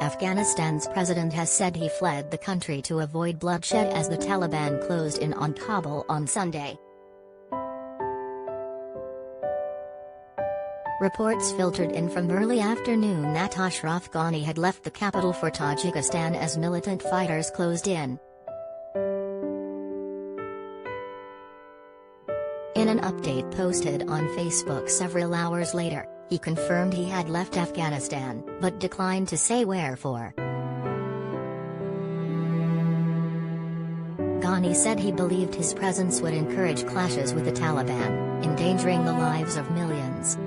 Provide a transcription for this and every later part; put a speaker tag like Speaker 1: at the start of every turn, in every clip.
Speaker 1: Afghanistan's president has said he fled the country to avoid bloodshed as the Taliban closed in on Kabul on Sunday. Reports filtered in from early afternoon that Ashraf Ghani had left the capital for Tajikistan as militant fighters closed in. In an update posted on Facebook several hours later, he confirmed he had left Afghanistan, but declined to say wherefore. Ghani said he believed his presence would encourage clashes with the Taliban, endangering the lives of millions.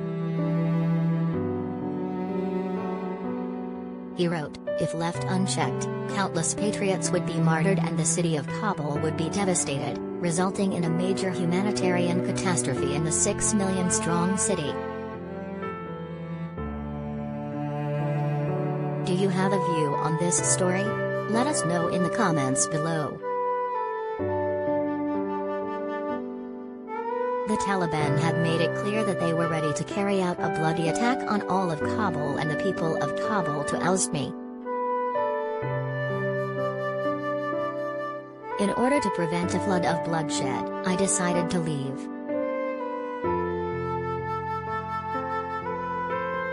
Speaker 1: He wrote, "If left unchecked, countless patriots would be martyred and the city of Kabul would be devastated, resulting in a major humanitarian catastrophe in the 6 million-strong city." Do you have a view on this story? Let us know in the comments below. The Taliban had made it clear that they were ready to carry out a bloody attack on all of Kabul and the people of Kabul to oust me. In order to prevent a flood of bloodshed, I decided to leave.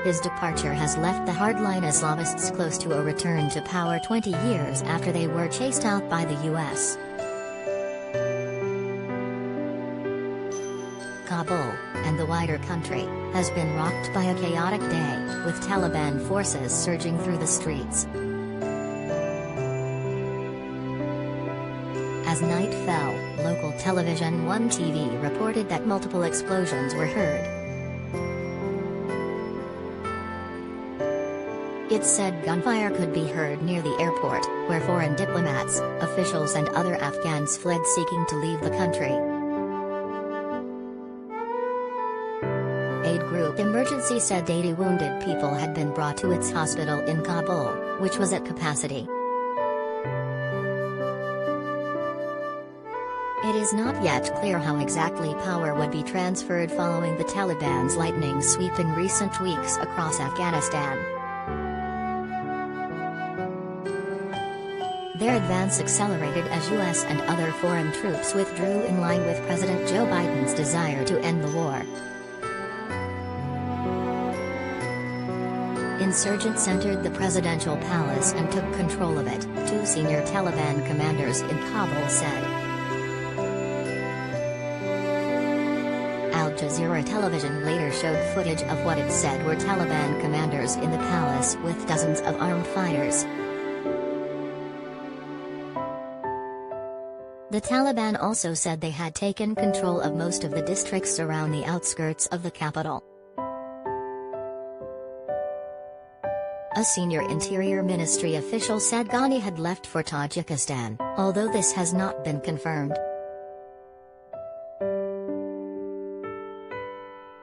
Speaker 1: His departure has left the hardline Islamists close to a return to power 20 years after they were chased out by the U.S. Kabul, and the wider country, has been rocked by a chaotic day, with Taliban forces surging through the streets. As night fell, local television One TV reported that multiple explosions were heard. It said gunfire could be heard near the airport, where foreign diplomats, officials and other Afghans fled seeking to leave the country. Aid Group Emergency said 80 wounded people had been brought to its hospital in Kabul, which was at capacity. It is not yet clear how exactly power would be transferred following the Taliban's lightning sweep in recent weeks across Afghanistan. Their advance accelerated as U.S. and other foreign troops withdrew in line with President Joe Biden's desire to end the war. Insurgents entered the presidential palace and took control of it, two senior Taliban commanders in Kabul said. Al Jazeera television later showed footage of what it said were Taliban commanders in the palace with dozens of armed fighters. The Taliban also said they had taken control of most of the districts around the outskirts of the capital. A senior Interior Ministry official said Ghani had left for Tajikistan, although this has not been confirmed.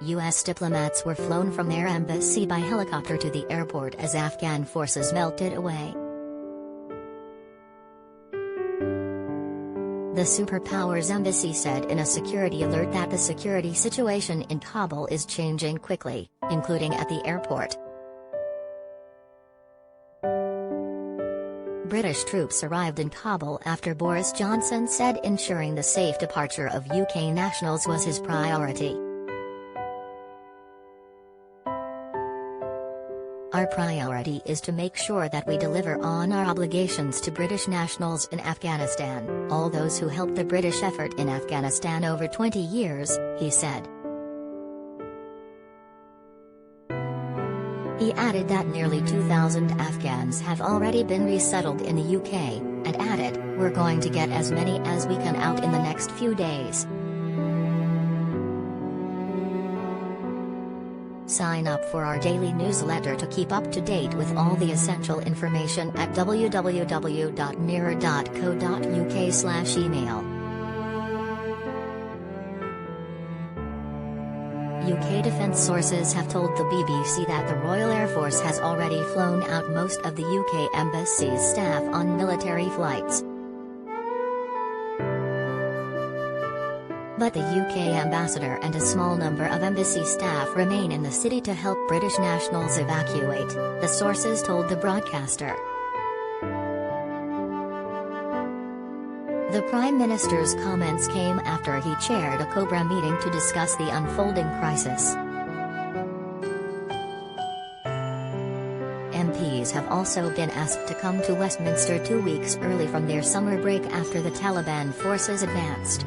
Speaker 1: U.S. diplomats were flown from their embassy by helicopter to the airport as Afghan forces melted away. The superpower's embassy said in a security alert that the security situation in Kabul is changing quickly, including at the airport. British troops arrived in Kabul after Boris Johnson said ensuring the safe departure of UK nationals was his priority. Our priority is to make sure that we deliver on our obligations to British nationals in Afghanistan, all those who helped the British effort in Afghanistan over 20 years, he said. He added that nearly 2,000 Afghans have already been resettled in the UK, and added, "We're going to get as many as we can out in the next few days." Sign up for our daily newsletter to keep up to date with all the essential information at www.mirror.co.uk/email. UK defence sources have told the BBC that the Royal Air Force has already flown out most of the UK embassy's staff on military flights. But but the UK ambassador and a small number of embassy staff remain in the city to help British nationals evacuate, the sources told the broadcaster. The Prime Minister's comments came after he chaired a Cobra meeting to discuss the unfolding crisis. MPs have also been asked to come to Westminster 2 weeks early from their summer break after the Taliban forces advanced.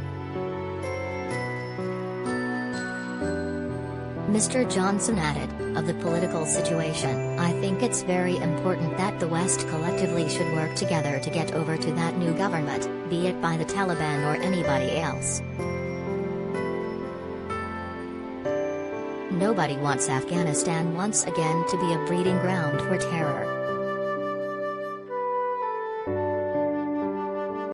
Speaker 1: Mr. Johnson added, of the political situation, I think it's very important that the West collectively should work together to get over to that new government, be it by the Taliban or anybody else. Nobody wants Afghanistan once again to be a breeding ground for terror.